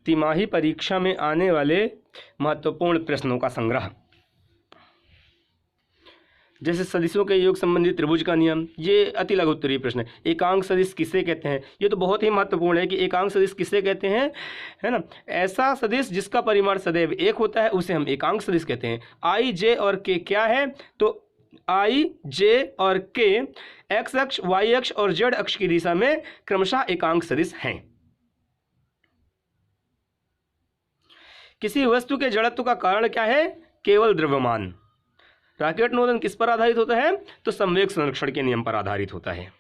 तिमाही परीक्षा में आने वाले महत्वपूर्ण प्रश्नों का संग्रह। जैसे सदिशों के योग संबंधी त्रिभुज का नियम, ये अति लघु उत्तरीय प्रश्न है। एकांक सदिश किसे कहते हैं, ये तो बहुत ही महत्वपूर्ण है कि एकांक सदिश किसे कहते हैं, है ना। ऐसा सदिश जिसका परिमाण सदैव एक होता है उसे हम एकांक सदिश कहते हैं। आई, जे और के क्या है, तो आई, जे और के एक्स अक्ष, वाई अक्ष और जेड अक्ष की दिशा में क्रमशः एकांक सदिश हैं। किसी वस्तु के जड़त्व का कारण क्या है, केवल द्रव्यमान। राकेट नोदन किस पर आधारित होता है, तो संवेग संरक्षण के नियम पर आधारित होता है।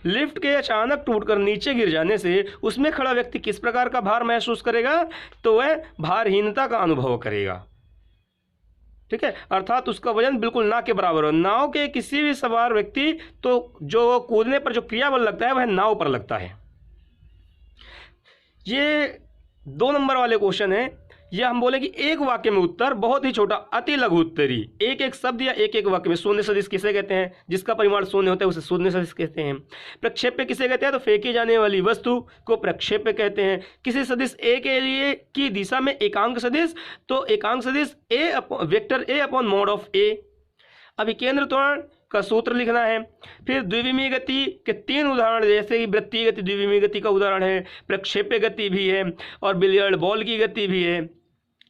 लिफ्ट के अचानक टूटकर नीचे गिर जाने से उसमें खड़ा व्यक्ति किस प्रकार का भार महसूस करेगा, तो वह भारहीनता का अनुभव करेगा। ठीक है, अर्थात उसका वजन बिल्कुल ना के बराबर हो। नाव के किसी भी सवार व्यक्ति तो जो कूदने पर जो क्रियाबल लगता है वह नाव पर लगता है। ये 2 नंबर वाले क्वेश्चन है। यह हम बोले कि एक वाक्य में उत्तर बहुत ही छोटा, अति लघु उत्तरी, एक एक शब्द या एक एक वाक्य में। शून्य सदिश किसे कहते हैं, जिसका परिमाण शून्य होता है उसे शून्य सदिश कहते हैं। प्रक्षेप्य किसे कहते हैं, तो फेंकी जाने वाली वस्तु को प्रक्षेप्य कहते हैं। किसी सदिश ए के लिए की दिशा में एकांक सदिश, तो एकांक सदिश vector A upon mod of A. अभी केंद्र त्वरण का सूत्र लिखना है। फिर द्विविमीय गति के 3 उदाहरण, जैसे कि वृत्तीय गति द्विविमीय गति का उदाहरण है, प्रक्षेप्य गति भी है और बिलियर्ड बॉल की गति भी है,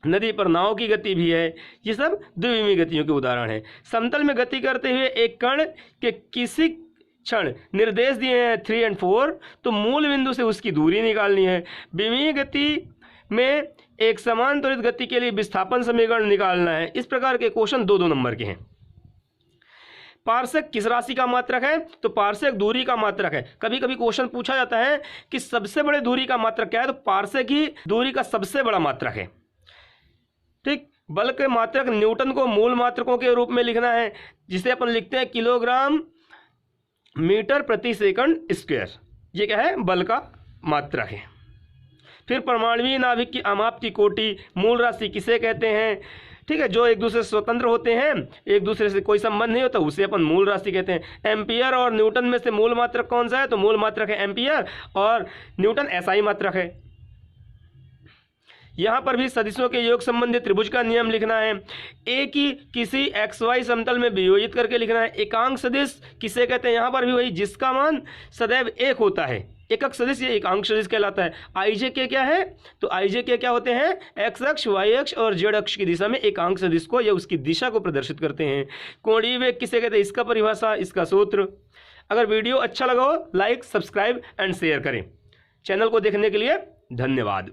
नदी पर नाव की गति भी है। ये सब द्विविमीय गतियों के उदाहरण हैं। समतल में गति करते हुए एक कण के किसी क्षण निर्देश दिए हैं 3 और 4, तो मूल बिंदु से उसकी दूरी निकालनी है। विमीय गति में एक समान त्वरित गति के लिए विस्थापन समीकरण निकालना है। इस प्रकार के क्वेश्चन 2-2 नंबर के हैं। पार्सेक किस राशि का मात्रक है, तो पार्सेक दूरी का मात्रक है। कभी कभी क्वेश्चन पूछा जाता है कि सबसे बड़े दूरी का मात्रक क्या है, तो पार्सेक ही दूरी का सबसे बड़ा मात्रक है। ठीक, बल के मात्रक न्यूटन को मूल मात्रकों के रूप में लिखना है, जिसे अपन लिखते हैं किलोग्राम मीटर प्रति सेकंड स्क्वायर। ये क्या है, बल का मात्रक है। फिर परमाणुवीय नाभिक की अमाप की कोटि मूल राशि किसे कहते हैं, ठीक है, जो एक दूसरे से स्वतंत्र होते हैं, एक दूसरे से कोई संबंध नहीं होता, उसे अपन मूल राशि कहते हैं। एम्पियर और न्यूटन में से मूल मात्रक कौन सा है, तो मूल मात्रक है एम्पियर और न्यूटन एसआई मात्रक है। यहाँ पर भी सदिशों के योग संबंधी त्रिभुज का नियम लिखना है। ए की किसी एक्स वाई समतल में वियोजित करके लिखना है। एकांक सदिश किसे कहते हैं, यहाँ पर भी वही, जिसका मान सदैव एक होता है। एकक सदिश ये एकांक सदिश कहलाता है। आई जे के क्या है, तो आई जे के क्या होते हैं, एक्स अक्ष, वाई अक्ष और जेड अक्ष की दिशा में एकांक सदिश को या उसकी दिशा को प्रदर्शित करते हैं। कोणीय वेग किसे कहते हैं, इसका परिभाषा, इसका सूत्र। अगर वीडियो अच्छा लगा हो लाइक, सब्सक्राइब एंड शेयर करें। चैनल को देखने के लिए धन्यवाद।